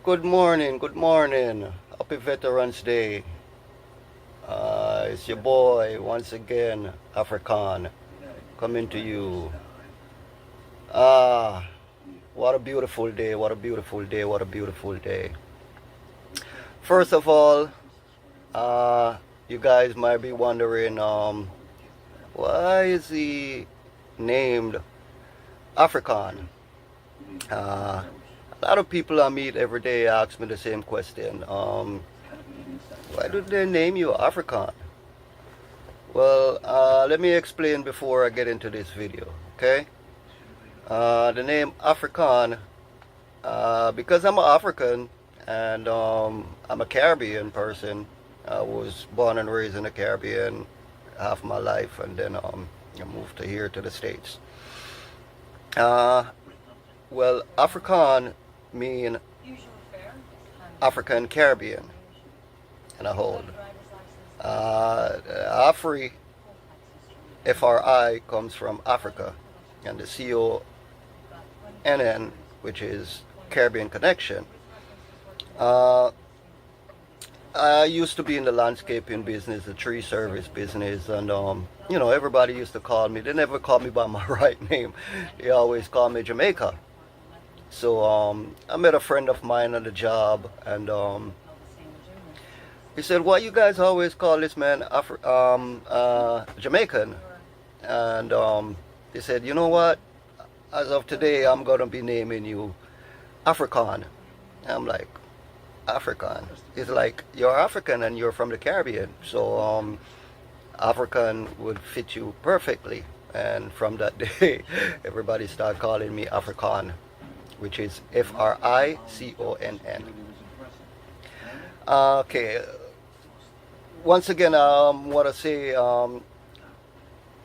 Good morning, good morning. Happy Veterans Day. It's your boy once again, African, coming to you. Ah, what a beautiful day, what a beautiful day, what a beautiful day. First of all, uh, you guys might be wondering, why is he named African? Uh, a lot of people I meet every day ask me the same question. Why do they name you African? Well, let me explain before I get into this video, okay? The name Afrikaan, because I'm an African and I'm a Caribbean person. I was born and raised in the Caribbean half my life, and then I moved to here to the States. Uh, well, Afrikaan mean African Caribbean in a whole. Afri, F-R-I, comes from Africa, and the C-O-N-N, which is Caribbean Connection. Uh, I used to be in the landscaping business, the tree service business, and everybody used to call me. They never called me by my right name. They always called me Jamaica. So I met a friend of mine on the job, and he said, "Why you guys always call this man Jamaican?" And he said, "You know what? As of today, I'm gonna be naming you Afrikaan." I'm like, African. It's like you're African and you're from the Caribbean, so African would fit you perfectly. And from that day, everybody started calling me African, which is F-R-I-C-O-N-N. Okay. Once again, I want to say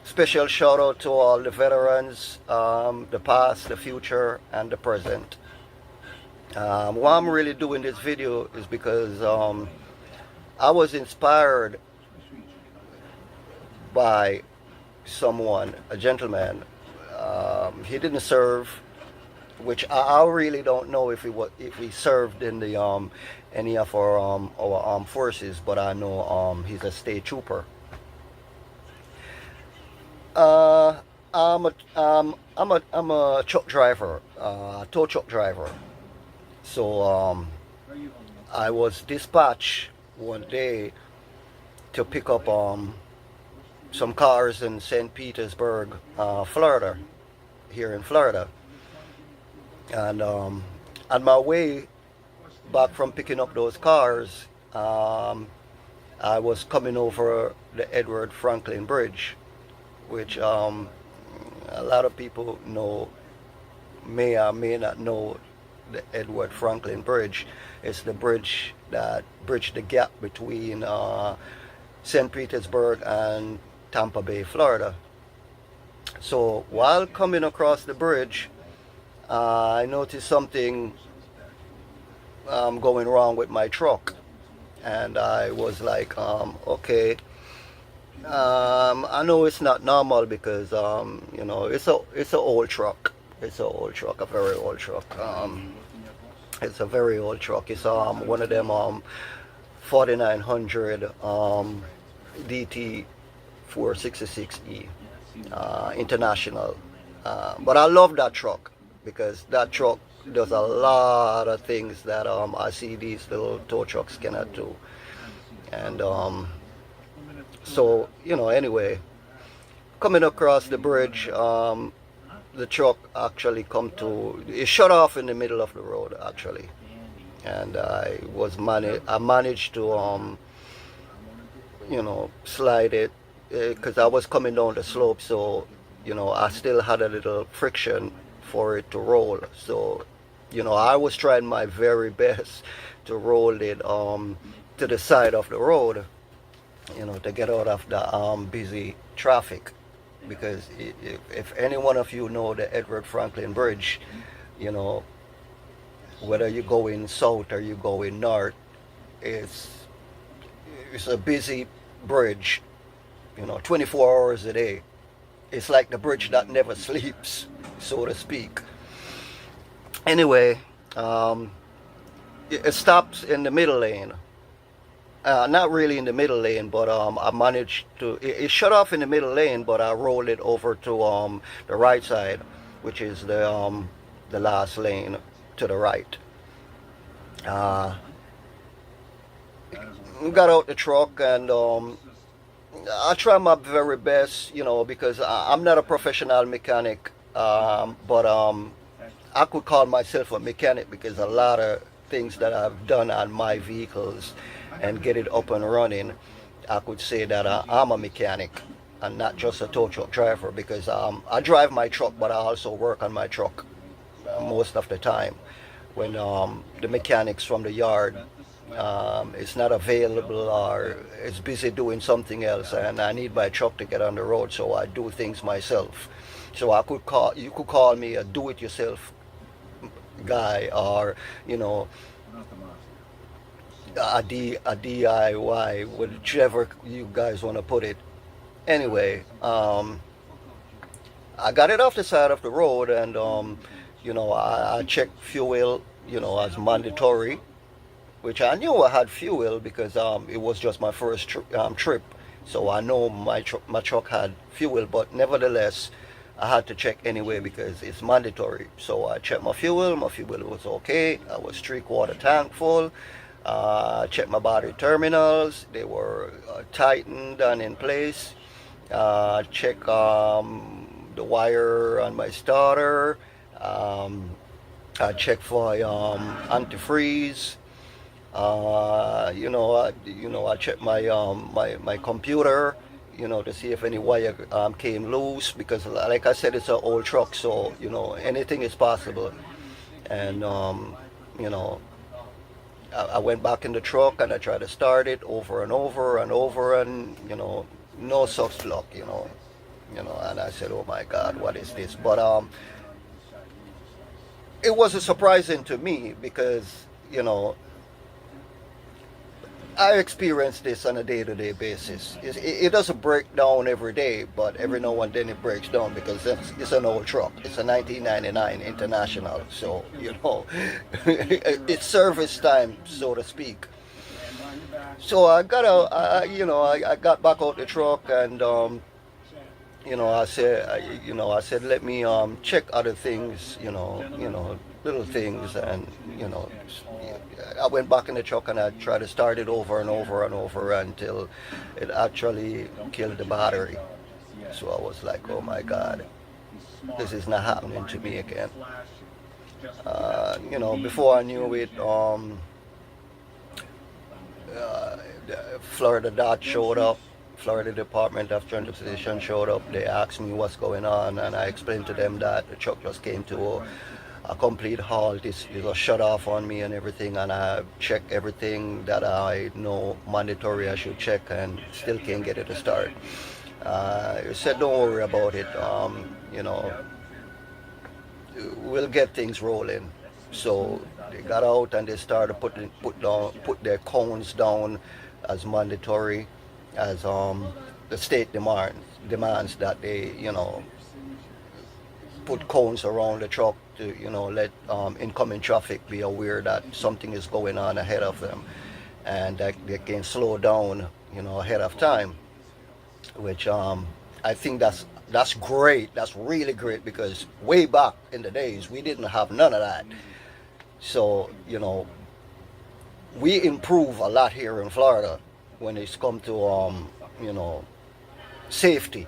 special shout out to all the veterans, the past, the future, and the present. Why I'm really doing this video is because I was inspired by someone, a gentleman. He didn't serve, which I really don't know if he served in the any of our armed forces, but I know he's a state trooper. I'm a truck driver, tow truck driver. So I was dispatched one day to pick up some cars in St. Petersburg, Florida, here in Florida. And on my way back from picking up those cars, I was coming over the Edward Franklin Bridge, which a lot of people may or may not know the Edward Franklin Bridge. It's the bridge that bridged the gap between St. Petersburg and Tampa Bay, Florida. So while coming across the bridge, I noticed something going wrong with my truck, and I was like, okay, I know it's not normal because it's a old truck. It's an old truck, a very old truck. It's a very old truck. It's one of them 4900 DT 466E International. But I love that truck because that truck does a lot of things that I see these little tow trucks cannot do. And so anyway, coming across the bridge, the truck actually it shut off in the middle of the road actually, and I managed to slide it because I was coming down the slope, so I still had a little friction for it to roll. So I was trying my very best to roll it to the side of the road, to get out of the busy traffic. Because if any one of you know the Edward Franklin Bridge, whether you're going south or you're going north, it's a busy bridge, 24 hours a day. It's like the bridge that never sleeps, so to speak. Anyway, it stops in the middle lane. Not really in the middle lane, but I managed to. It shut off in the middle lane, but I rolled it over to the right side, which is the last lane to the right. Uh, got out the truck and I try my very best, because I'm not a professional mechanic, but I could call myself a mechanic because a lot of things that I've done on my vehicles and get it up and running, I could say that I'm a mechanic and not just a tow truck driver because I drive my truck, but I also work on my truck most of the time when the mechanics from the yard is not available or is busy doing something else and I need my truck to get on the road, so I do things myself. So you could call me a do-it-yourself guy, or a DIY, whichever you guys want to put it. Anyway, I got it off the side of the road, and I checked fuel, as mandatory, which I knew I had fuel because it was just my first trip, so I know my truck had fuel, but nevertheless, I had to check anyway because it's mandatory. So I checked my fuel. My fuel was okay. I was 3/4 tank full. Checked my battery terminals. They were tightened and in place. Check the wire on my starter. I checked for antifreeze. I checked my computer, to see if any wire came loose because, like I said, it's an old truck, so anything is possible. And I went back in the truck and I tried to start it over and over and over, and no such luck, And I said, "Oh my God, what is this?" But it was surprising to me because I experience this on a day-to-day basis. It doesn't break down every day, but every now and then it breaks down because it's an old truck. It's a 1999 International, so it's service time, so to speak. So I got I got back out the truck and I said let me check other things, little things, and I went back in the truck and I tried to start it over and over and over until it actually killed the battery. So I was like, oh my God, this is not happening to me again. Before I knew it, Florida DOT showed up. Florida Department of Transportation showed up. They asked me what's going on, and I explained to them that the truck just came to a complete halt. It was shut off on me and everything, and I checked everything that I know mandatory I should check, and still can't get it to start. He said, "Don't worry about it. We'll get things rolling." So they got out and they started put their cones down as mandatory, as the state demands that they put cones around the truck to let incoming traffic be aware that something is going on ahead of them, and that they can slow down ahead of time, which I think that's great. That's really great because way back in the days we didn't have none of that. So we improve a lot here in Florida when it's come to safety,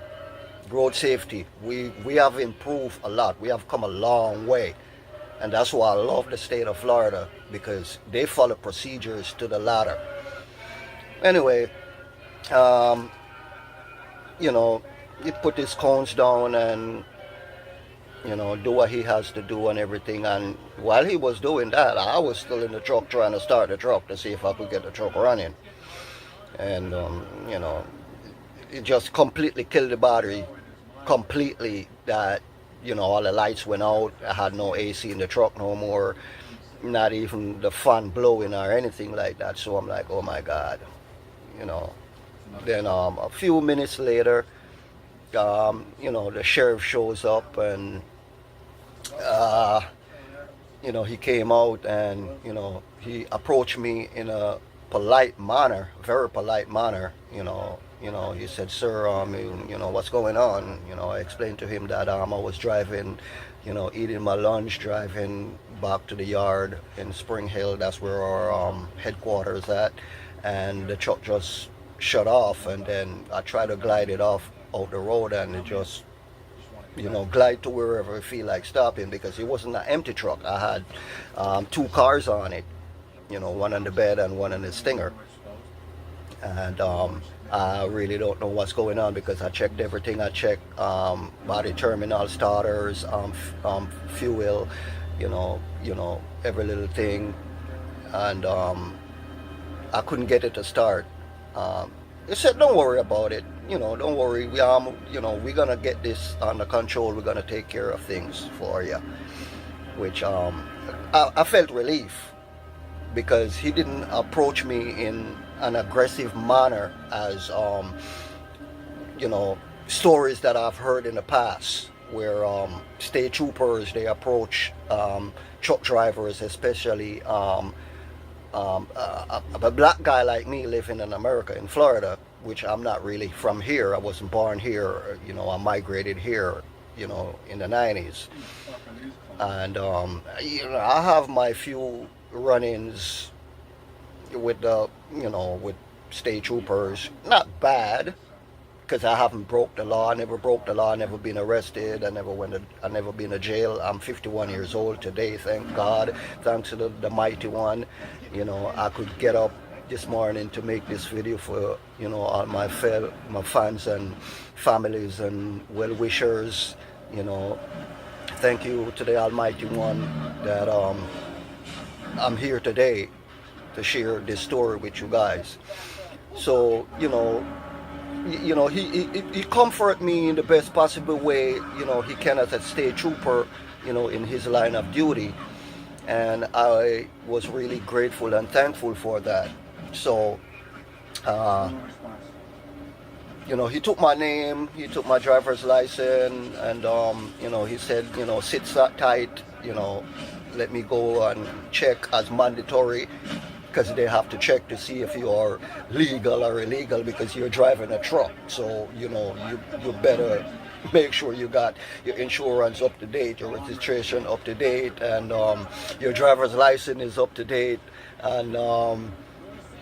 road safety. We have improved a lot. We have come a long way, and that's why I love the state of Florida, because they follow procedures to the letter. Anyway, he put his cones down and do what he has to do and everything. And while he was doing that, I was still in the truck trying to start the truck to see if I could get the truck running. And it just completely killed the battery, completely. That all the lights went out. I had no AC in the truck no more, not even the fan blowing or anything like that. So I'm like, oh my God. Then a few minutes later, the sheriff shows up, and he came out and, he approached me in a polite manner, very polite manner. He said, "Sir, what's going on?" I explained to him that I was driving, eating my lunch, driving back to the yard in Spring Hill. That's where our headquarters at, and the truck just shut off, and then I tried to glide it off out the road, and it just glide to wherever I feel like stopping, because it wasn't an empty truck. I had two cars on it, one on the bed and one on the stinger. And I really don't know what's going on, because I checked everything. I checked body terminal, starters, fuel, every little thing, and I couldn't get it to start. He said, "Don't worry about it. Don't worry. We're gonna get this under control. We're gonna take care of things for you." Which I felt relief, because he didn't approach me in an aggressive manner as stories that I've heard in the past, where state troopers, they approach truck drivers, especially a black guy like me living in America, in Florida, which I'm not really from here. I wasn't born here. I migrated here, in the 90s. And I have my few run-ins with with state troopers. Not bad, because I haven't broke the law. I never broke the law. I never been arrested. I never been to jail. I'm 51 years old today, thank God. Thanks to the mighty one. I could get up this morning to make this video for all my fans and families and well-wishers. Thank you to the Almighty One that I'm here today to share this story with you guys. So he comforted me in the best possible way he can, as a state trooper, in his line of duty, and I was really grateful and thankful for that. So he took my name, he took my driver's license, and he said, sit tight, let me go and check as mandatory, because they have to check to see if you are legal or illegal, because you're driving a truck. So you better make sure you got your insurance up to date, your registration up to date, and your driver's license is up to date, and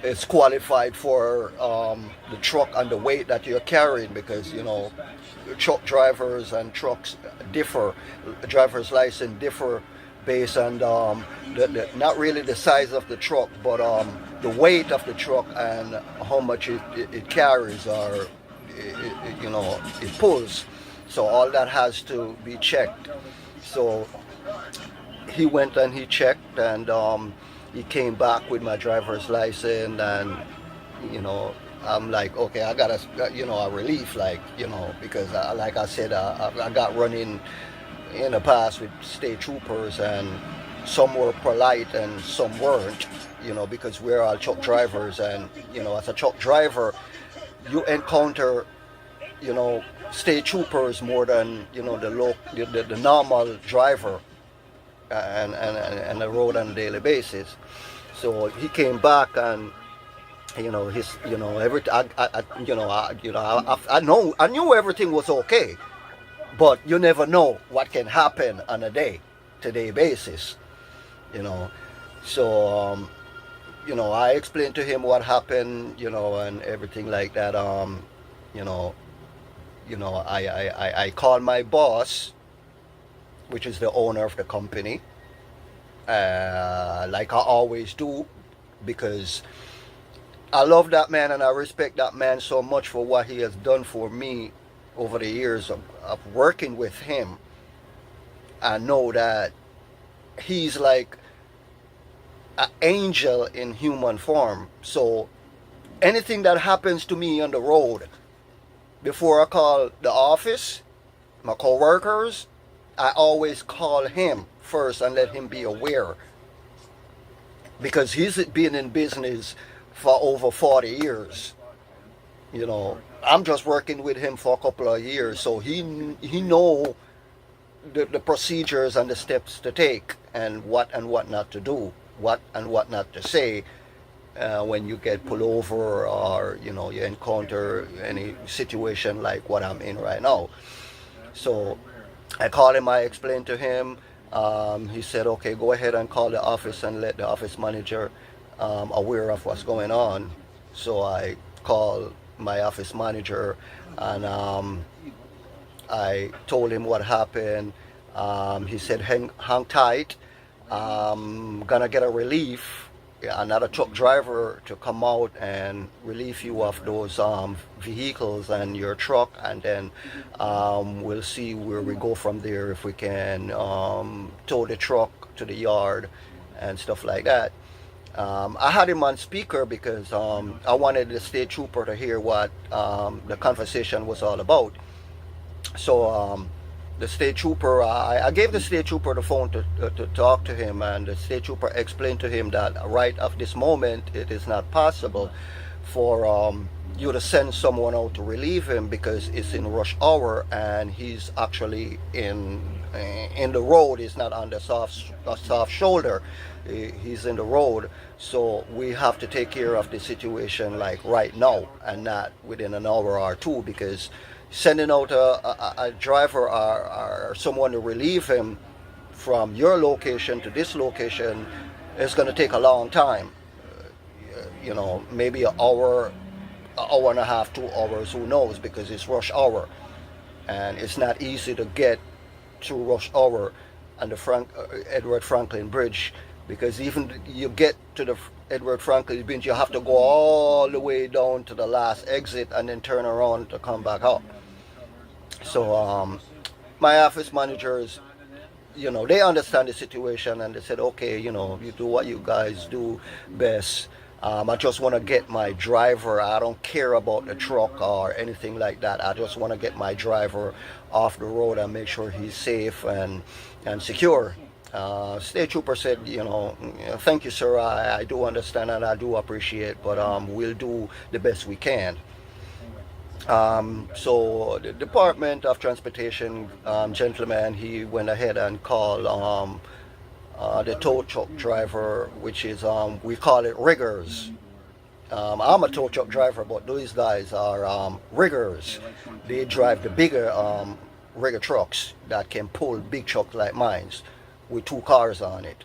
it's qualified for the truck and the weight that you're carrying, because truck drivers and trucks differ. Driver's license differ based on not really the size of the truck, but the weight of the truck and how much it carries, or it pulls. So all that has to be checked. So he went and he checked, and he came back with my driver's license, and I'm like, okay, I got a relief, because like I said, I got running in the past with state troopers, and some were polite and some weren't, because we're all truck drivers, and as a truck driver, you encounter state troopers more than the normal driver and the road on a daily basis. So he came back, and I knew everything was okay, but you never know what can happen on a day-to-day basis, So I explained to him what happened, and everything like that. I called my boss, which is the owner of the company, like I always do, because I love that man and I respect that man so much for what he has done for me over the years of working with him. I know that he's like an angel in human form. So anything that happens to me on the road, before I call the office, my co-workers, I always call him first and let him be aware, because he's been in business for over 40 years. I'm just working with him for a couple of years, so he know the procedures and the steps to take, and what not to do, what and what not to say when you get pulled over, or you encounter any situation like what I'm in right now. So I called him, I explained to him. He said, okay, go ahead and call the office and let the office manager aware of what's going on. So I called my office manager, and I told him what happened. He said, hang tight. Gonna get a relief, another truck driver to come out and relieve you of those vehicles and your truck, and then we'll see where we go from there, if we can tow the truck to the yard and stuff like that. I had him on speaker because I wanted the state trooper to hear what the conversation was all about. So the state trooper, I gave the state trooper the phone to talk to him, and the state trooper explained to him that right at this moment it is not possible for you to send someone out to relieve him, because it's in rush hour and he's actually in the road. He's not on the soft shoulder. He's in the road. So we have to take care of the situation like right now, and not within an hour or two, because sending out a driver or someone to relieve him from your location to this location is going to take a long time. Maybe an hour and a half, 2 hours, who knows, because it's rush hour. And it's not easy to get through rush hour and the Edward Franklin Bridge, because even you get to the Edward Franklin Bridge, you have to go all the way down to the last exit and then turn around to come back up. So my office managers, they understand the situation, and they said, okay, you do what you guys do best. I just want to get my driver. I don't care about the truck or anything like that. I just want to get my driver off the road and make sure he's safe and secure. State trooper said, thank you, sir. I do understand and I do appreciate, but we'll do the best we can. So the Department of Transportation gentleman, he went ahead and called the tow truck driver, which is we call it riggers. I'm a tow truck driver, but those guys are riggers. They drive the bigger rigger trucks that can pull big trucks like mine with 2 cars on it.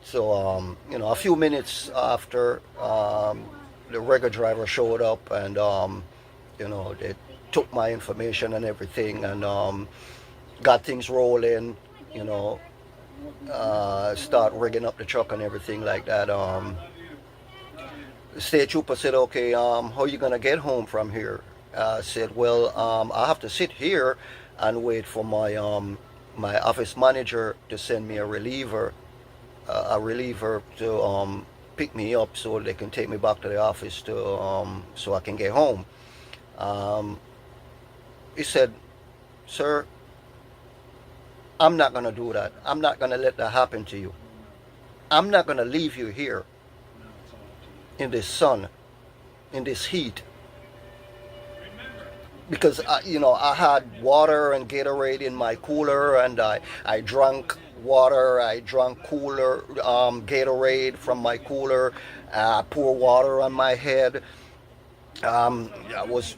So a few minutes after the rigger driver showed up, and they took my information and everything, and got things rolling, start rigging up the truck and everything like that. The state trooper said, okay, how are you going to get home from here? I said, well, I have to sit here and wait for my my office manager to send me a reliever to pick me up, so they can take me back to the office so I can get home. He said, sir, I'm not going to do that. I'm not going to let that happen to you. I'm not going to leave you here in this sun, in this heat. Because, I had water and Gatorade in my cooler, and I drank water, I drank cooler, Gatorade from my cooler, pour water on my head. I was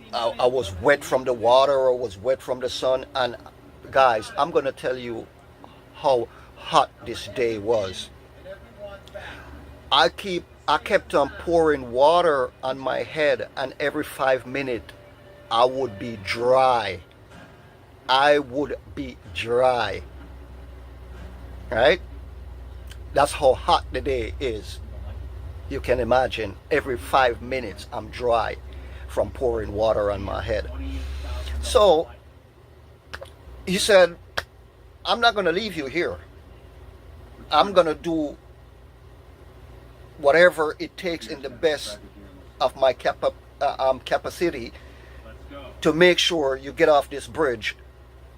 wet from the water, or was wet from the sun. And guys, I'm going to tell you how hot this day was. I kept on pouring water on my head, and every 5 minutes I would be dry. I would be dry. Right? That's how hot the day is. You can imagine, every 5 minutes I'm dry from pouring water on my head. So he said, I'm not going to leave you here. I'm going to do whatever it takes in the best of my capacity to make sure you get off this bridge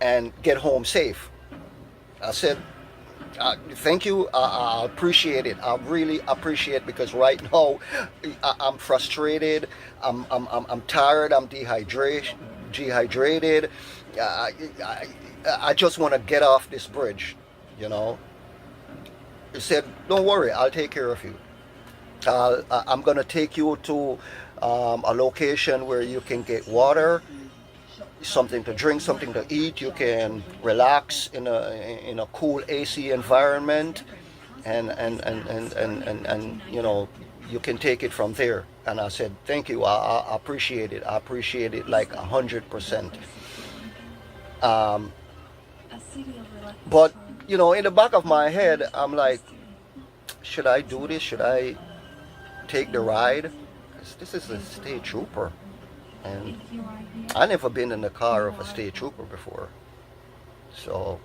and get home safe. I said, thank you. I appreciate it. I really appreciate it, because right now I'm frustrated. I'm tired. I'm dehydrated. I just want to get off this bridge, you know. He said, don't worry, I'll take care of you. I'm going to take you to a location where you can get water, something to drink, something to eat. You can relax in a cool AC environment, and you know, you can take it from there. And I said, thank you. I appreciate it. I appreciate it like 100%. But you know, in the back of my head, I'm like, should I do this? Should I take the ride? 'Cause this is a state trooper, and I never been in the car of a state trooper before. So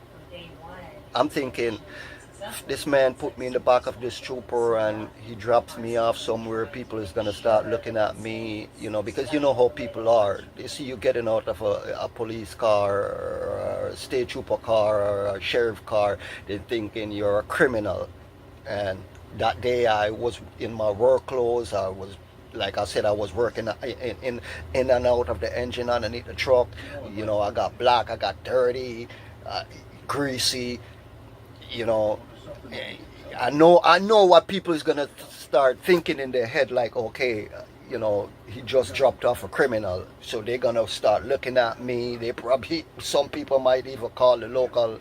I'm thinking, this man put me in the back of this trooper and he drops me off somewhere, people is gonna start looking at me, you know, because you know how people are. They see you getting out of a police car or a state trooper car or a sheriff car, they're thinking you're a criminal. And that day I was in my work clothes. I was, like I said, I was working in and out of the engine underneath the truck. You know, I got black, I got dirty, greasy. You know, I know what people is gonna start thinking in their head, like, okay, you know, he just dropped off a criminal, so they're gonna start looking at me. They probably, some people might even call the local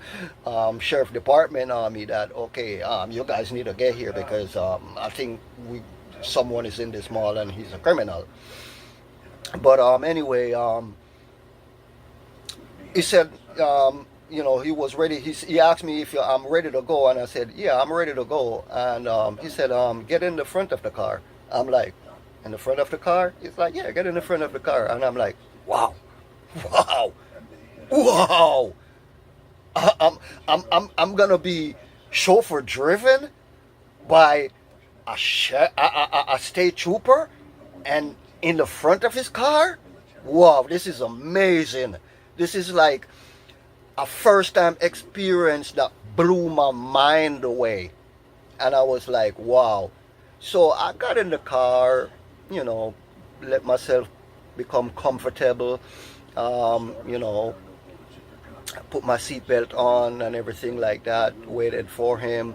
sheriff department on me that, okay, you guys need to get here because I think someone is in this mall and he's a criminal. But anyway, he said, you know, he was ready. He asked me if I'm ready to go, and I said, yeah, I'm ready to go. And he said, get in the front of the car. I'm like, in the front of the car? He's like, yeah, get in the front of the car. And I'm like, wow, wow, wow. I'm gonna be chauffeur driven by a state trooper, and in the front of his car. Wow, this is amazing. This is like a first time experience that blew my mind away. And I was like, wow. So I got in the car, you know, let myself become comfortable, you know, put my seatbelt on and everything like that, waited for him.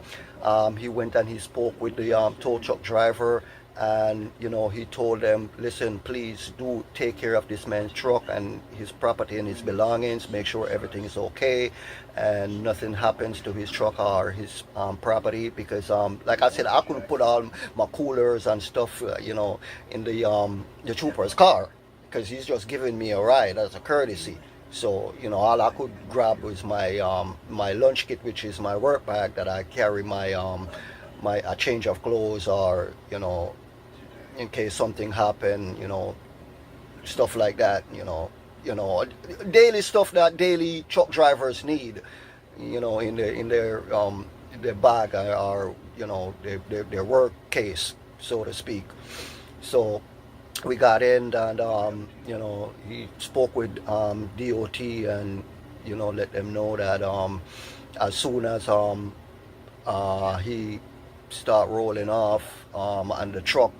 He went and he spoke with the tow truck driver, and you know, he told them, listen, please do take care of this man's truck and his property and his belongings, make sure everything is okay and nothing happens to his truck or his property, because like I said, I couldn't put all my coolers and stuff you know, in the trooper's car, because he's just giving me a ride as a courtesy. So, you know, all I could grab was my my lunch kit, which is my work bag that I carry my a change of clothes, or, you know, in case something happened, you know, stuff like that, you know, daily stuff that daily truck drivers need, you know, in their bag, or you know, their work case, so to speak. So we got in, and you know, he spoke with DOT, and you know, let them know that as soon as he start rolling off, and the truck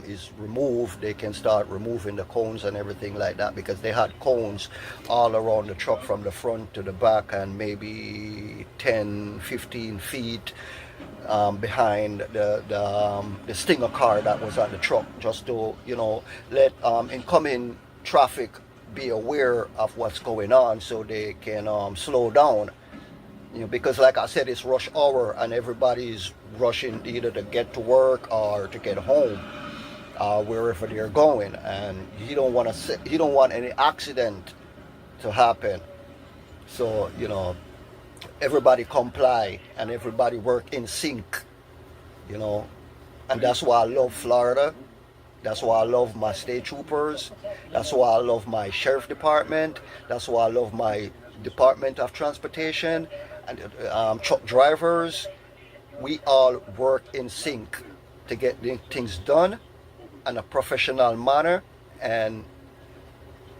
is removed, they can start removing the cones and everything like that, because they had cones all around the truck from the front to the back, and maybe 10-15 feet behind the Stinger car that was on the truck, just to, you know, let incoming traffic be aware of what's going on, so they can slow down. You know, because like I said, it's rush hour and everybody's rushing either to get to work or to get home, wherever they're going, and he don't want any accident to happen. So, you know, everybody comply and everybody work in sync, you know. And that's why I love Florida. That's why I love my state troopers. That's why I love my sheriff department. That's why I love my Department of Transportation and truck drivers. We all work in sync to get things done in a professional manner, and,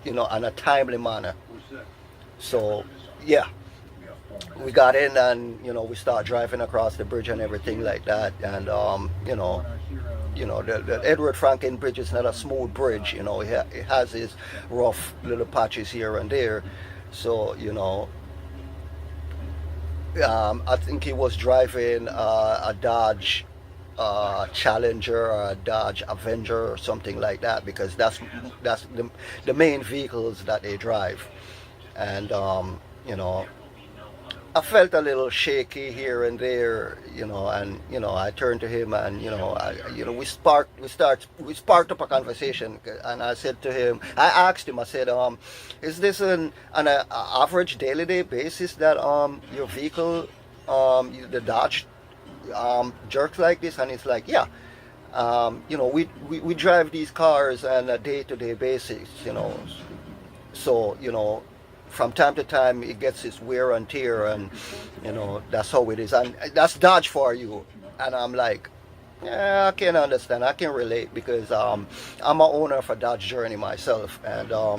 you know, in a timely manner. So yeah, we got in, and you know, we start driving across the bridge and everything like that. And you know, the Edward Franklin Bridge is not a smooth bridge. You know, it has its rough little patches here and there. So, you know, I think he was driving a Dodge Challenger or a Dodge Avenger or something like that, because that's the main vehicles that they drive. And you know, I felt a little shaky here and there, and I turned to him, and we sparked up a conversation, and I said to him, I asked him, I said, is this an average daily day basis that your vehicle, the Dodge, jerks like this? And it's like, yeah. We drive these cars on a day-to-day basis, so from time to time it gets its wear and tear, and that's how it is, and that's Dodge for you. And I'm like, yeah, I can understand, I can relate, because I'm a owner of a Dodge Journey myself, and a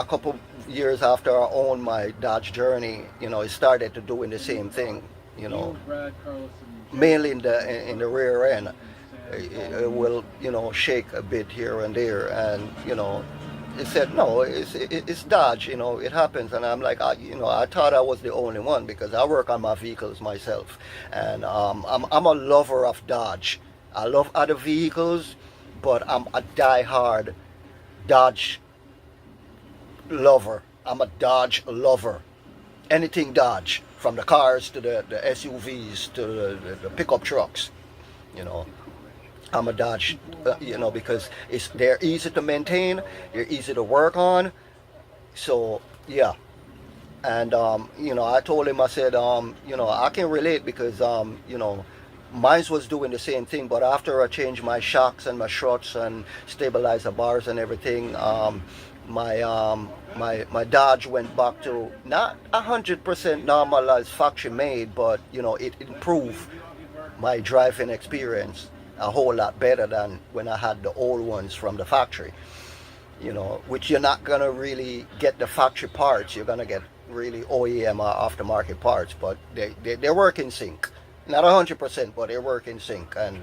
couple years after I owned my Dodge Journey, it started to doing the same thing, mainly in the rear end. It will shake a bit here and there, and it said, no, it's Dodge, it happens. And I'm like, I thought I was the only one, because I work on my vehicles myself, and I'm a lover of Dodge. I love other vehicles, but I'm a die-hard Dodge lover. I'm a Dodge lover. Anything Dodge, from the cars to the SUVs to the pickup trucks, you know. I'm a Dodge, because they're easy to maintain, they're easy to work on. So yeah, and I told him, I said, I can relate, because mine was doing the same thing, but after I changed my shocks and my struts and stabilizer bars and everything, my Dodge went back to not 100% normal as factory made, but it improved my driving experience a whole lot better than when I had the old ones from the factory. Which you're not gonna really get the factory parts. You're gonna get really OEM or aftermarket parts, but they work in sync. Not 100%, but they work in sync, and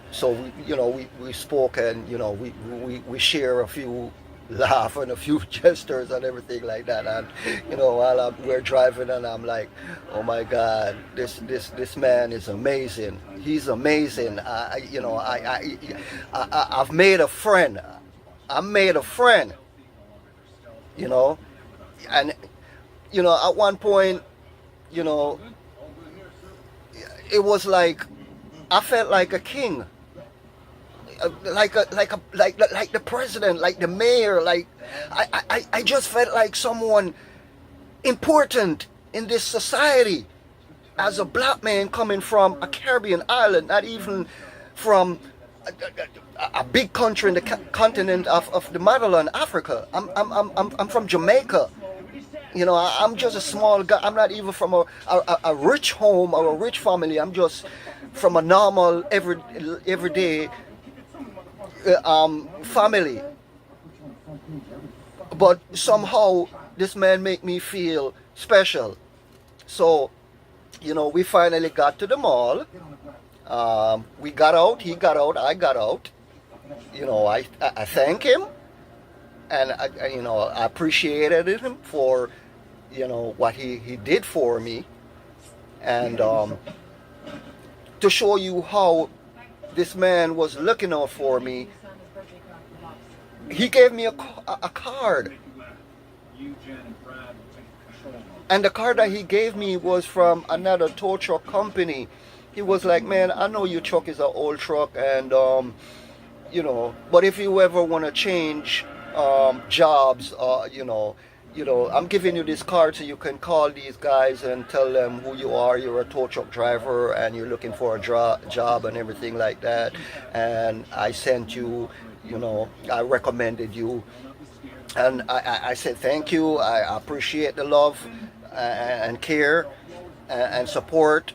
so we spoke, and we share a few laugh and a few gestures and everything like that, and while we're driving, and I'm like, oh my God, this man is amazing. He's amazing. I've made a friend. I made a friend. And at one point, it was like I felt like a king, like the president, like the mayor, like I just felt like someone important in this society, as a black man coming from a Caribbean island, not even from a big country in the continent of the motherland, Africa. I'm from Jamaica. I'm just a small guy. I'm not even from a rich home or a rich family. I'm just from a normal everyday family. But somehow this man make me feel special. So we finally got to the mall. We got out, he got out, I got out. I thank him, and I appreciated him for what he did for me, and to show you how this man was looking out for me, he gave me a card. And the card that he gave me was from another tow truck company. He was like, man, I know your truck is an old truck, and but if you ever want to change jobs, I'm giving you this card so you can call these guys and tell them who you are. You're a tow truck driver and you're looking for a job and everything like that. And I sent you, I recommended you. And I said thank you. I appreciate the love and care and support.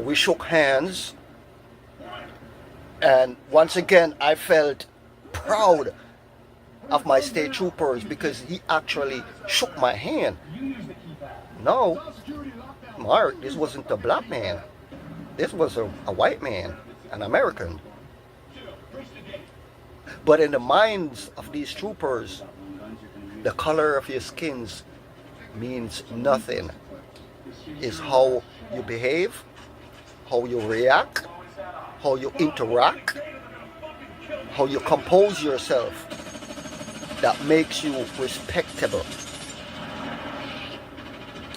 We shook hands. And once again, I felt proud of my state troopers, because he actually shook my hand. No, Mark, this wasn't a black man. This was a white man, an American. But in the minds of these troopers, the color of your skins means nothing. It's how you behave, how you react, how you interact, how you compose yourself that makes you respectable.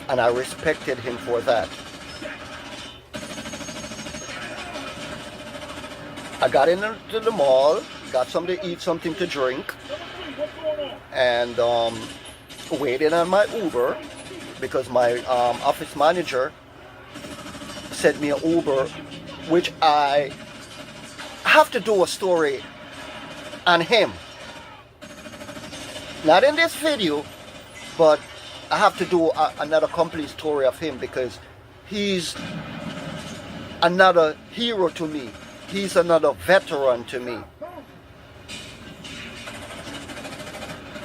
And I respected him for that. I got into the mall, got something to eat, something to drink, and waited on my Uber because my office manager sent me an Uber, which I have to do a story on him. Not in this video, but I have to do another complete story of him because he's another hero to me. He's another veteran to me.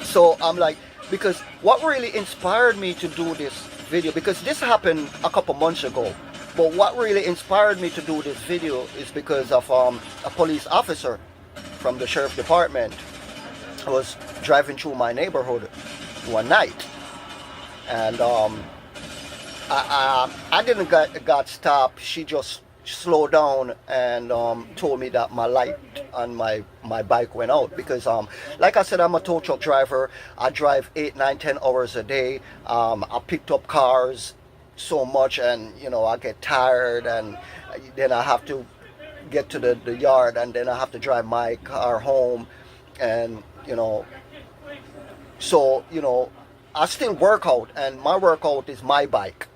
So I'm like, because what really inspired me to do this video, because this happened a couple months ago, but what really inspired me to do this video is because of a police officer from the sheriff department. I was driving through my neighborhood one night, and I didn't got stopped. She just slowed down and told me that my light on my bike went out because like I said, I'm a tow truck driver. I drive 8, 9, 10 hours a day. I picked up cars so much, and you know, I get tired, and then I have to get to the yard, and then I have to drive my car home, and you know, so you know, I still work out, and my workout is my bike.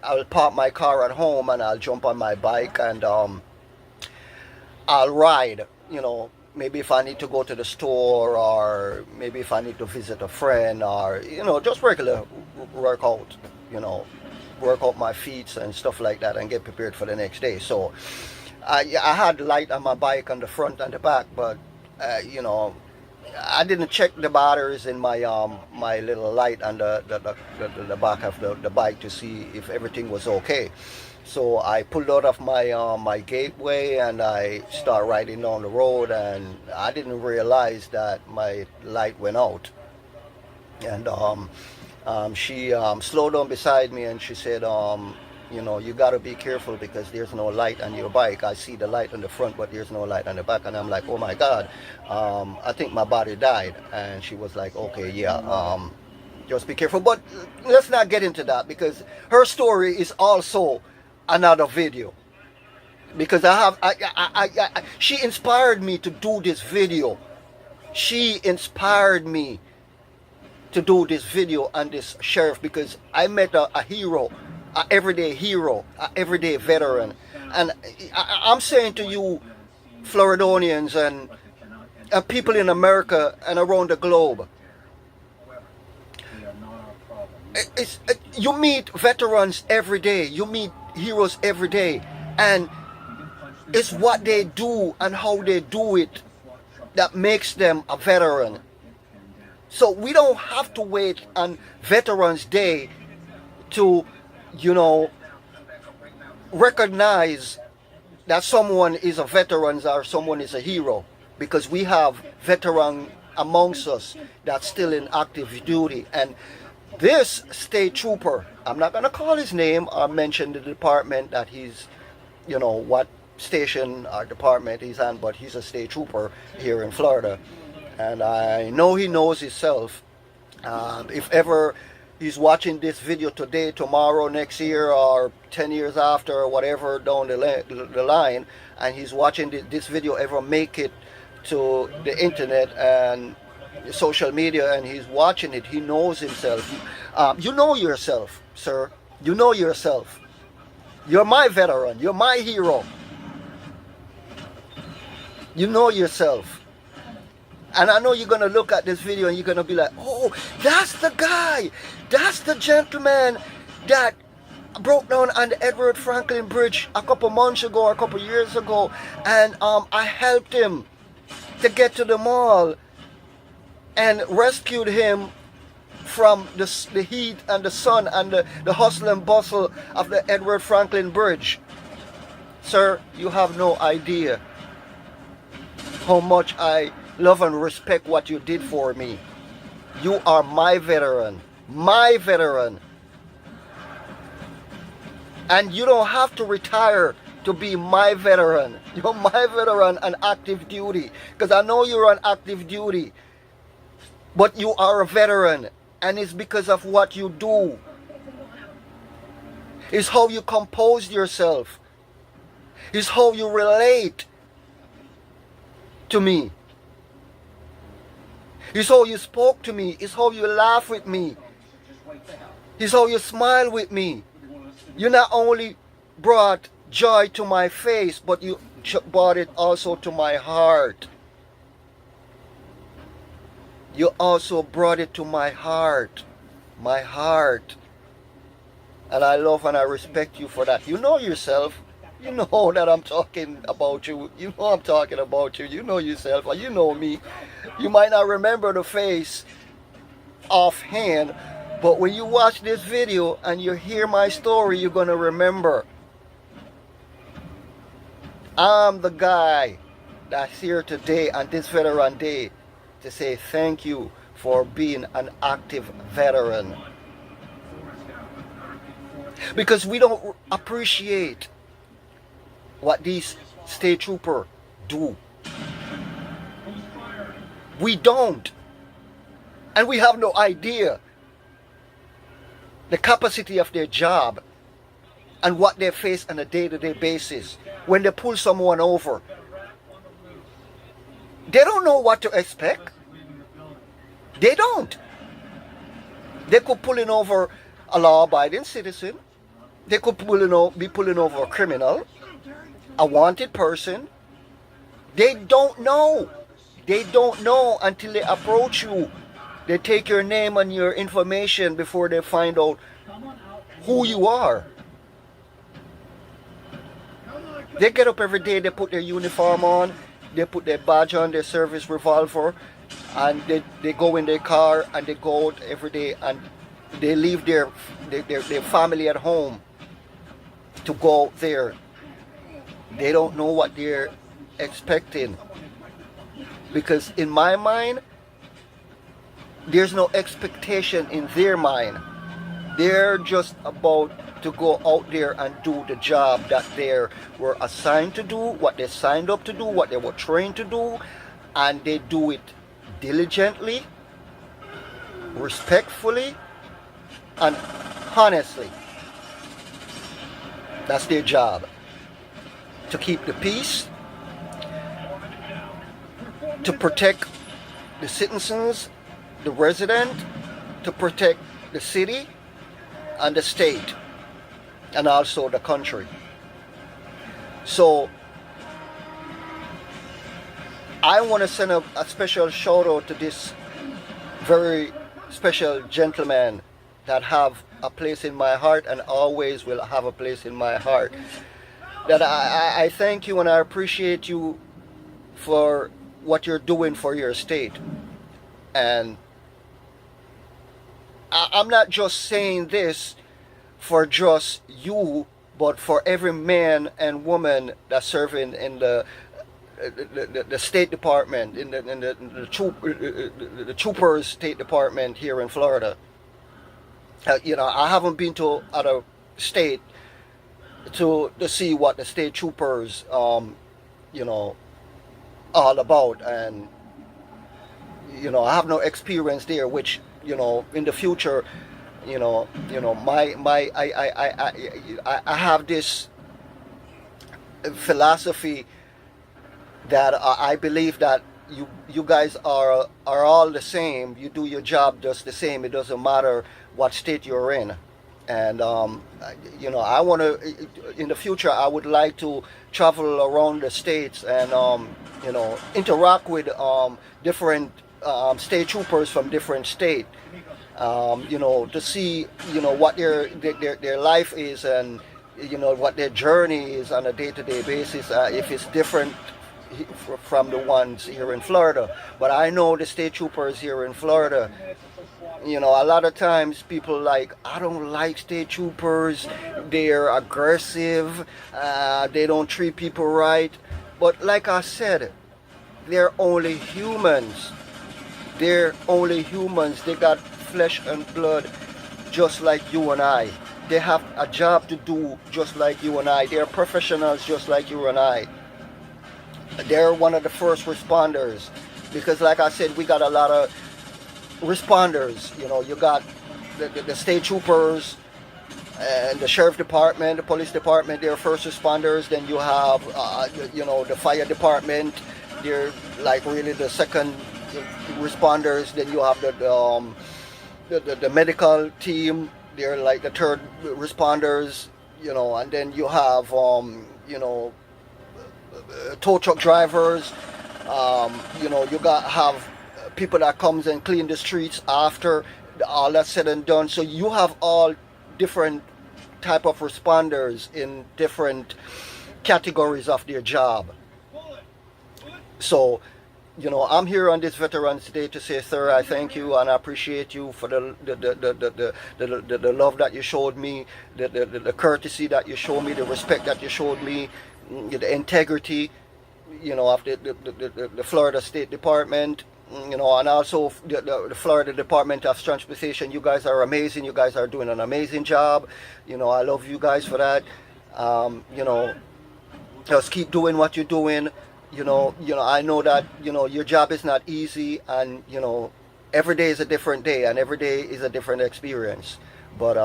I'll park my car at home and I'll jump on my bike and I'll ride, you know, maybe if I need to go to the store, or maybe if I need to visit a friend, or you know, just regular workout, you know, work out my feet and stuff like that and get prepared for the next day. So I had light on my bike on the front and the back, but you know, I didn't check the batteries in my my little light on the back of the bike to see if everything was okay. So I pulled out of my my gateway and I start riding down the road, and I didn't realize that my light went out. And she slowed down beside me and she said, you know, you got to be careful because there's no light on your bike. I see the light on the front, but there's no light on the back. And I'm like, oh my God, I think my body died. And she was like, okay, yeah, just be careful. But let's not get into that because her story is also another video. Because she inspired me to do this video. She inspired me to do this video on this sheriff because I met a hero, an everyday hero, an everyday veteran. And I'm saying to you, Floridonians and people in America and around the globe, you meet veterans every day, you meet heroes every day, and it's what they do and how they do it that makes them a veteran. So we don't have to wait on Veterans Day to, you know, recognize that someone is a veteran or someone is a hero, because we have veterans amongst us that's still in active duty. And this state trooper, I'm not going to call his name or mention the department that he's, you know, what station or department he's on, but he's a state trooper here in Florida. And I know he knows himself. If ever he's watching this video today, tomorrow, next year, or 10 years after, or whatever down the line, and he's watching this video ever make it to the internet and social media, and he's watching it, he knows himself. You know yourself, sir. You know yourself. You're my veteran. You're my hero. You know yourself. And I know you're going to look at this video and you're going to be like, oh, that's the guy. That's the gentleman that broke down on the Edward Franklin Bridge a couple months ago or a couple years ago. And I helped him to get to the mall and rescued him from the heat and the sun and the hustle and bustle of the Edward Franklin Bridge. Sir, you have no idea how much I love and respect what you did for me. You are my veteran. My veteran. And you don't have to retire to be my veteran. You're my veteran on active duty. Because I know you're on active duty. But you are a veteran. And it's because of what you do. It's how you compose yourself. It's how you relate to me. It's how you spoke to me. It's how you laugh with me. It's how you smile with me. You not only brought joy to my face, but you brought it also to my heart. You also brought it to my heart. My heart. And I love and I respect you for that. You know yourself. You know that I'm talking about you. You know I'm talking about you. You know yourself. And you know me. You might not remember the face offhand, but when you watch this video and you hear my story, you're going to remember. I'm the guy that's here today on this Veteran Day to say thank you for being an active veteran. Because we don't appreciate what these state troopers do. We don't. And we have no idea the capacity of their job and what they face on a day-to-day basis when they pull someone over. They don't know what to expect. They don't. They could pulling over a law-abiding citizen. They could be pulling over a criminal, a wanted person. They don't know. They don't know until they approach you. They take your name and your information before they find out who you are. They get up every day, they put their uniform on, they put their badge on, their service revolver, and they go in their car and they go out every day and they leave their family at home to go out there. They don't know what they're expecting. Because in my mind, there's no expectation in their mind. They're just about to go out there and do the job that they were assigned to do, what they signed up to do, what they were trained to do, and they do it diligently, respectfully, and honestly. That's their job. To keep the peace, to protect the citizens, the resident, to protect the city and the state, and also the country. So I want to send a special shout out to this very special gentleman that have a place in my heart and always will have a place in my heart. That I thank you and I appreciate you for what you're doing for your state. And I'm not just saying this for just you, but for every man and woman that's serving in the State Department, in the Troopers State Department here in Florida. I haven't been to other state to see what the state troopers, all about, and I have no experience there, which in the future, I have this philosophy that I believe that you guys are all the same. You do your job just the same. It doesn't matter what state you're in. And I want to, in the future, I would like to travel around the states and interact with different state troopers from different states. To see what their life is, and what their journey is on a day-to-day basis, if it's different from the ones here in Florida. But I know the state troopers here in Florida, a lot of times people like, I don't like state troopers, they're aggressive, they don't treat people right. But like I said, they're only humans. They're only humans. They got flesh and blood just like you and I. They have a job to do just like you and I. They're professionals just like you and I. They're one of the first responders because, like I said, we got a lot of responders. You know, you got the state troopers and the sheriff department, the police department. They're first responders. Then you have, you know, the fire department. They're like really the second responders. Then you have the medical team. They're like the third responders. You know, and then you have you know, tow truck drivers. You know, you got have people that comes and clean the streets after all that's said and done. So you have all different type of responders in different categories of their job. So, you know, I'm here on this Veterans Day to say, sir, I thank you and I appreciate you for the love that you showed me, the courtesy that you showed me, the respect that you showed me, the integrity, you know, of the Florida State Department, you know, and also the Florida Department of Transportation. You guys are amazing. You guys are doing an amazing job. You know, I love you guys for that. You know, just keep doing what you're doing. You know, I know that, you know, your job is not easy, and, you know, every day is a different day and every day is a different experience. But,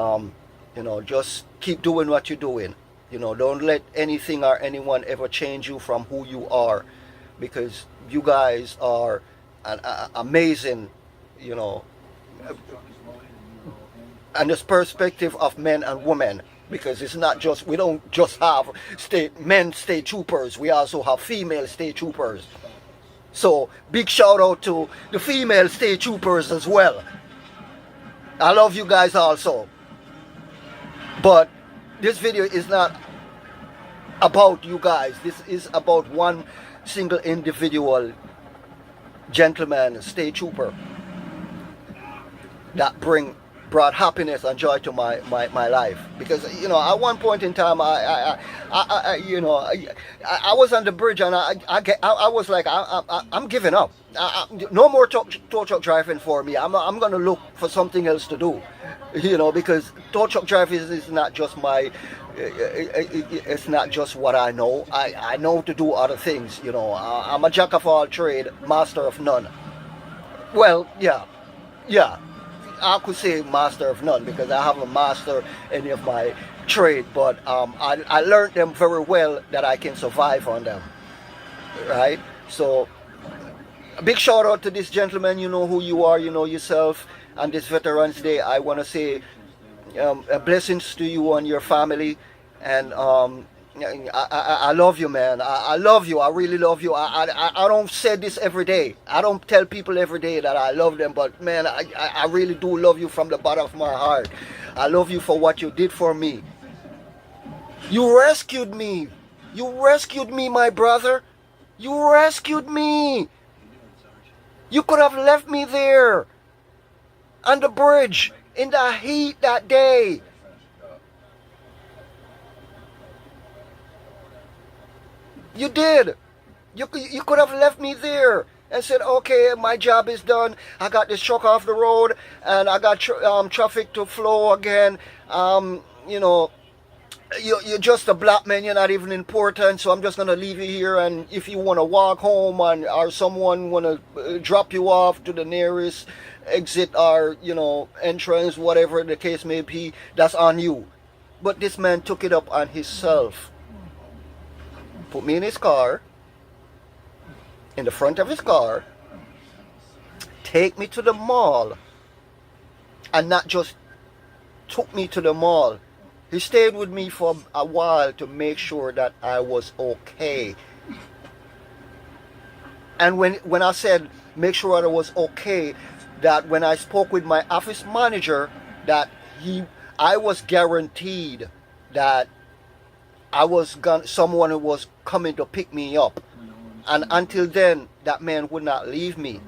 you know, just keep doing what you're doing. You know, don't let anything or anyone ever change you from who you are, because you guys are an amazing, you know, and this perspective of men and women. Because it's not just, we don't just have men state troopers, we also have female state troopers. So big shout out to the female state troopers as well. I love you guys also. But this video is not about you guys. This is about one single individual gentleman, state trooper, that brought happiness and joy to my life. Because, you know, at one point in time, I was on the bridge and I was like, I'm giving up. No more tow truck driving for me. I'm gonna look for something else to do, you know, because tow truck driving is not just it's not just what I know. I know to do other things, you know. I'm a jack of all trade, master of none. Well, yeah. I could say master of none, because I haven't mastered any of my trade, but I learned them very well that I can survive on them, right? So a big shout out to this gentleman. You know who you are, you know yourself. On this Veterans Day, I want to say blessings to you and your family, and I love you, man. I love you. I really love you. I don't say this every day. I don't tell people every day that I love them, but man, I really do love you from the bottom of my heart. I love you for what you did for me. You rescued me. You rescued me, my brother. You rescued me. You could have left me there on the bridge in the heat that day. You did. You could have left me there and said, okay, my job is done. I got this truck off the road and I got traffic to flow again. You know, you're just a black man. You're not even important. So I'm just going to leave you here. And if you want to walk home or someone want to drop you off to the nearest exit or, you know, entrance, whatever the case may be, that's on you. But this man took it up on himself. Put me in his car, in the front of his car, take me to the mall, and not just took me to the mall. He stayed with me for a while to make sure that I was okay. And when I said make sure I was okay, that when I spoke with my office manager, that I was guaranteed that someone was coming to pick me up. And until then, that man would not leave me,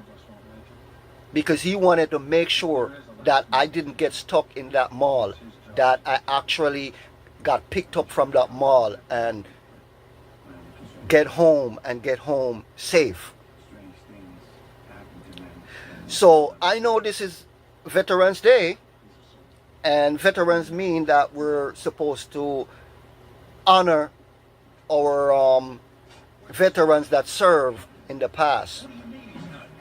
because he wanted to make sure that I didn't get stuck in that mall, that I actually got picked up from that mall and get home safe. So I know this is Veterans Day, and veterans mean that we're supposed to honor our veterans that serve in the past.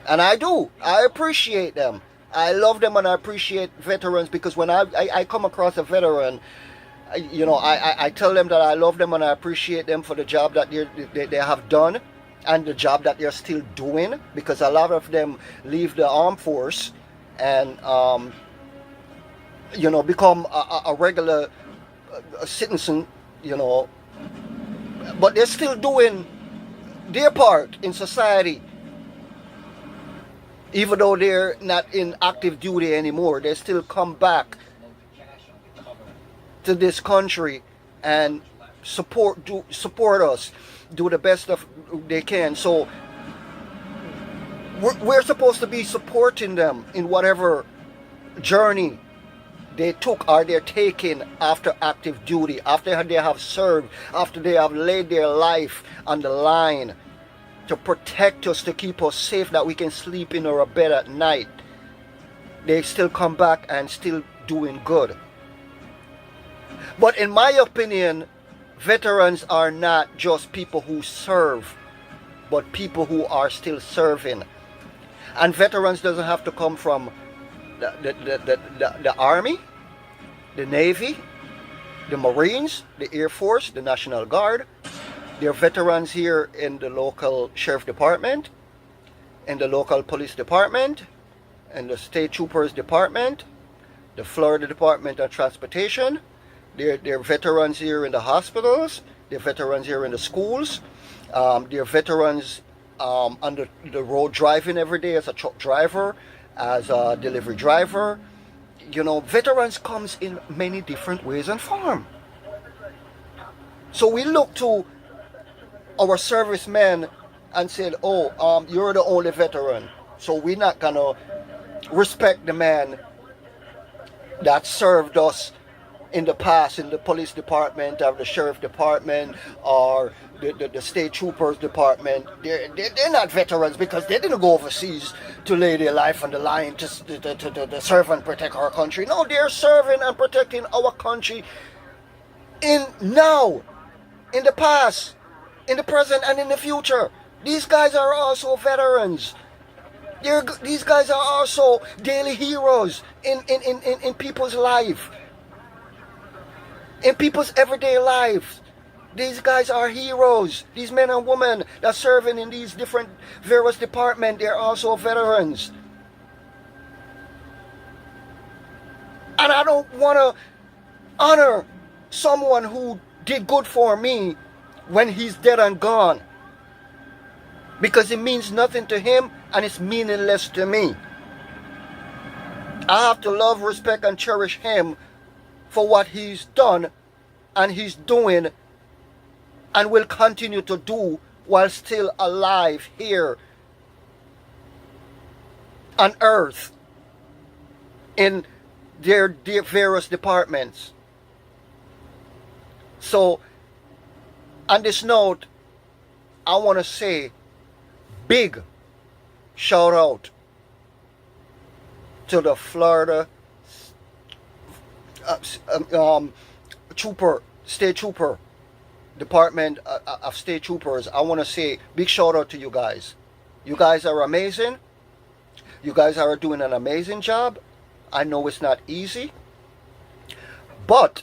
And I do. I appreciate them. I love them and I appreciate veterans, because when I come across a veteran, I tell them that I love them and I appreciate them for the job that they have done and the job that they're still doing, because a lot of them leave the armed force and become a regular citizen, but they're still doing their part in society. Even though they're not in active duty anymore, they still come back to this country and support us, do the best of they can. So we're supposed to be supporting them in whatever journey they took or they're taking after active duty, after they have served, after they have laid their life on the line to protect us, to keep us safe, that we can sleep in our bed at night. They still come back and still doing good. But in my opinion, veterans are not just people who serve, but people who are still serving. And veterans doesn't have to come from the Army, the Navy, the Marines, the Air Force, the National Guard. There are veterans here in the local sheriff department, in the local police department, in the state troopers department, the Florida Department of Transportation. There are veterans here in the hospitals. There are veterans here in the schools. There are veterans on the road driving every day as a truck driver, as a delivery driver. Veterans comes in many different ways and form. So we look to our servicemen and said, you're the only veteran, so we're not gonna respect the man that served us in the past in the police department or the sheriff department or the state troopers department. They're not veterans because they didn't go overseas to lay their life on the line to serve and protect our country. No, they're serving and protecting our country in the past, in the present, and in the future. These guys are also veterans. These guys are also daily heroes in people's life, in people's everyday lives. These guys are heroes. These men and women that serving in these different various departments, they're also veterans. And I don't want to honor someone who did good for me when he's dead and gone, because it means nothing to him and it's meaningless to me. I have to love, respect, and cherish him for what he's done and he's doing and will continue to do while still alive here on earth in their various departments. So on this note, I want to say big shout out to the Florida state trooper department of state troopers. I want to say big shout out to you guys. You guys are amazing. You guys are doing an amazing job. I know it's not easy, but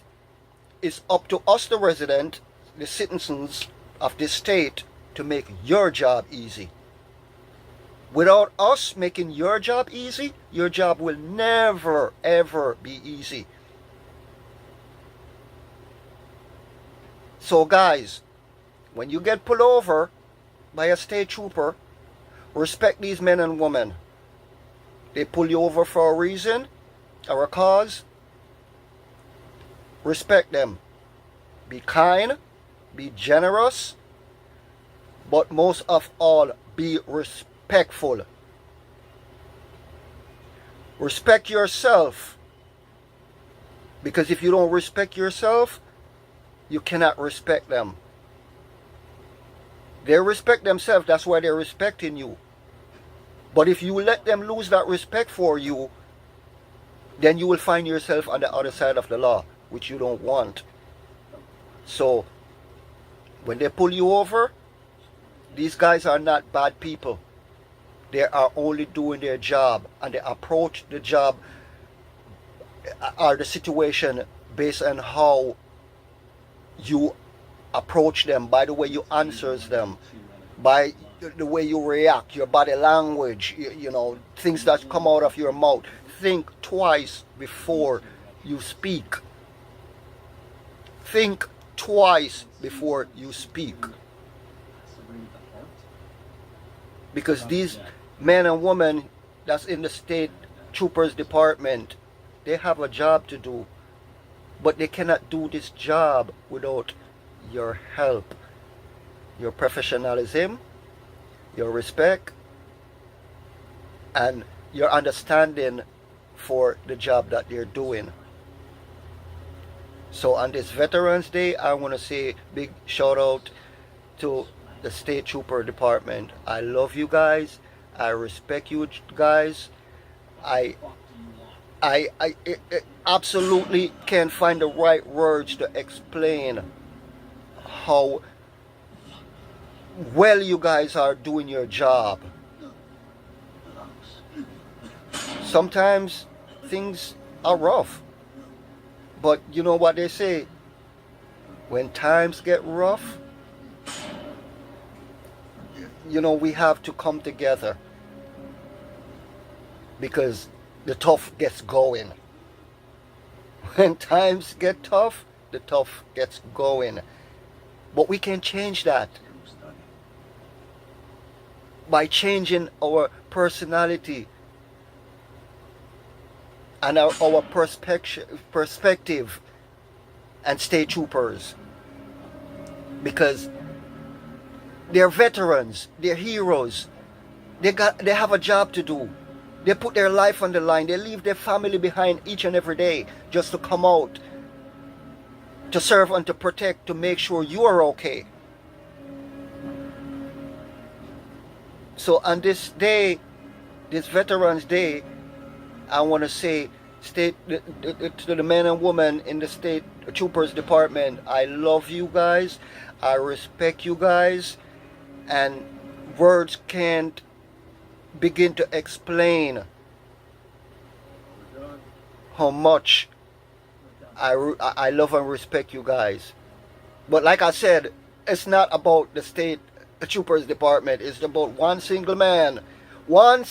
it's up to us, the resident, the citizens of this state, to make your job easy. Without us making your job easy, your job will never ever be easy. So guys, when you get pulled over by a state trooper, respect these men and women. They pull you over for a reason or a cause. Respect them. Be kind, be generous, but most of all, be respectful. Respect yourself, because if you don't respect yourself, you cannot respect them. They respect themselves, that's why they're respecting you. But if you let them lose that respect for you, then you will find yourself on the other side of the law, which you don't want. So when they pull you over, these guys are not bad people. They are only doing their job, and they approach the job or the situation based on how you approach them, by the way you answers them, by the way you react, your body language, you know, things that come out of your mouth. Think twice before you speak. Think twice before you speak. Because these men and women that's in the state troopers department, they have a job to do, but they cannot do this job without your help, your professionalism, your respect, and your understanding for the job that they're doing. So on this Veterans Day, I want to say big shout out to the State Trooper Department. I love you guys. I respect you guys. I absolutely can't find the right words to explain how well you guys are doing your job. Sometimes things are rough, but you know what they say, when times get rough, you know, we have to come together, because the tough gets going. When times get tough, the tough gets going. But we can change that by changing our personality and our perspective and state troopers. Because they're veterans, they're heroes. They have a job to do. They put their life on the line. They leave their family behind each and every day just to come out, to serve and to protect, to make sure you are okay. So on this day, this Veterans Day, I want to say to the men and women in the State Troopers Department, I love you guys. I respect you guys. And words can't begin to explain how much I love and respect you guys. But like I said, it's not about the State Troopers Department. It's about one single man, one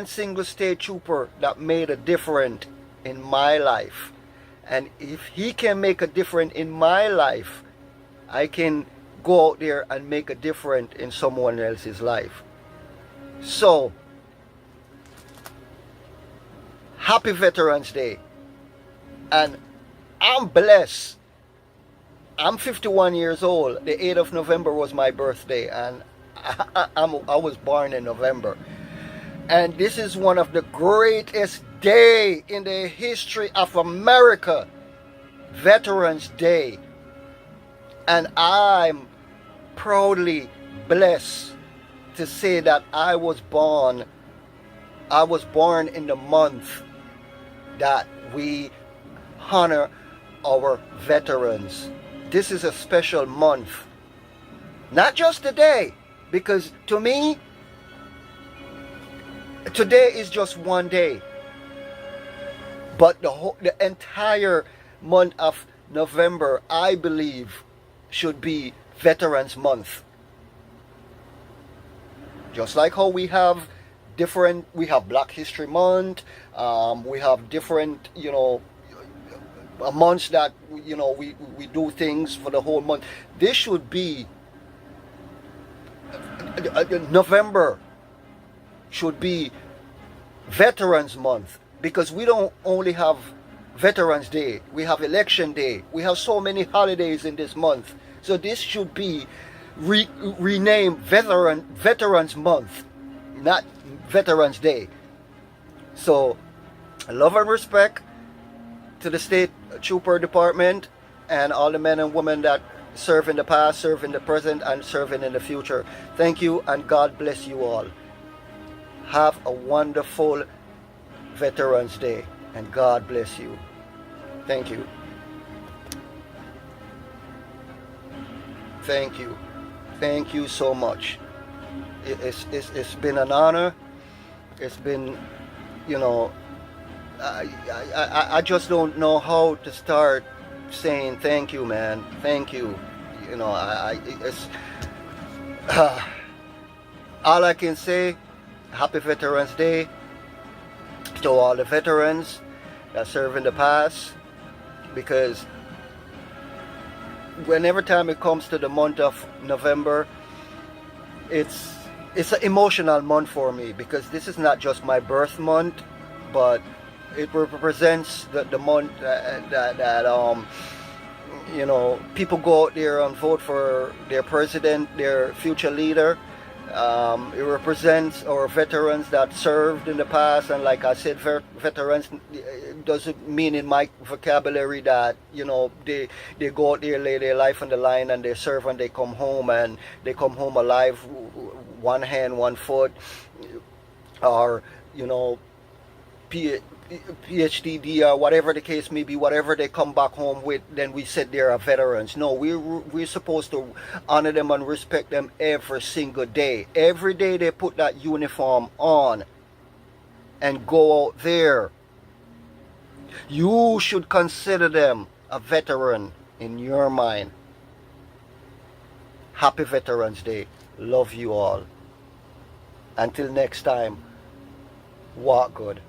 single state trooper that made a difference in my life. And if he can make a difference in my life, I can go out there and make a difference in someone else's life. So, happy Veterans Day. And I'm blessed. I'm 51 years old. The 8th of November was my birthday, and I was born in November. And this is one of the greatest days in the history of America, Veterans Day. And I'm proudly blessed to say that I was born in the month that we honor our veterans. This is a special month. Not just today, because to me, today is just one day. But the entire month of November, I believe, should be Veterans Month. Just like how we have Black History Month, we have different, months that, we do things for the whole month. This should be, November should be Veterans Month, because we don't only have Veterans Day, we have Election Day, we have so many holidays in this month. So this should be renamed Veterans Month, not Veterans Day. So, love and respect to the State Trooper Department and all the men and women that serve in the past, serve in the present, and serving in the future. Thank you, and God bless you all. Have a wonderful Veterans Day, and God bless you. Thank you. Thank you. Thank you so much. It's been an honor. It's been, you know, I just don't know how to start saying thank you, man. Thank you. You know, it's all I can say. Happy Veterans Day to all the veterans that serve in the past, because whenever time it comes to the month of November, it's an emotional month for me, because this is not just my birth month, but it represents the month that you know, people go out there and vote for their president, their future leader. It represents our veterans that served in the past, and like I said, veterans doesn't mean in my vocabulary that, you know, they go out there, lay their life on the line, and they serve, and they come home, and they come home alive, one hand, one foot, or, you know, PhD or whatever the case may be, whatever they come back home with, then we said they are veterans. No, we're supposed to honor them and respect them every single day. Every day they put that uniform on and go out there, you should consider them a veteran in your mind. Happy Veterans Day. Love you all. Until next time, walk good.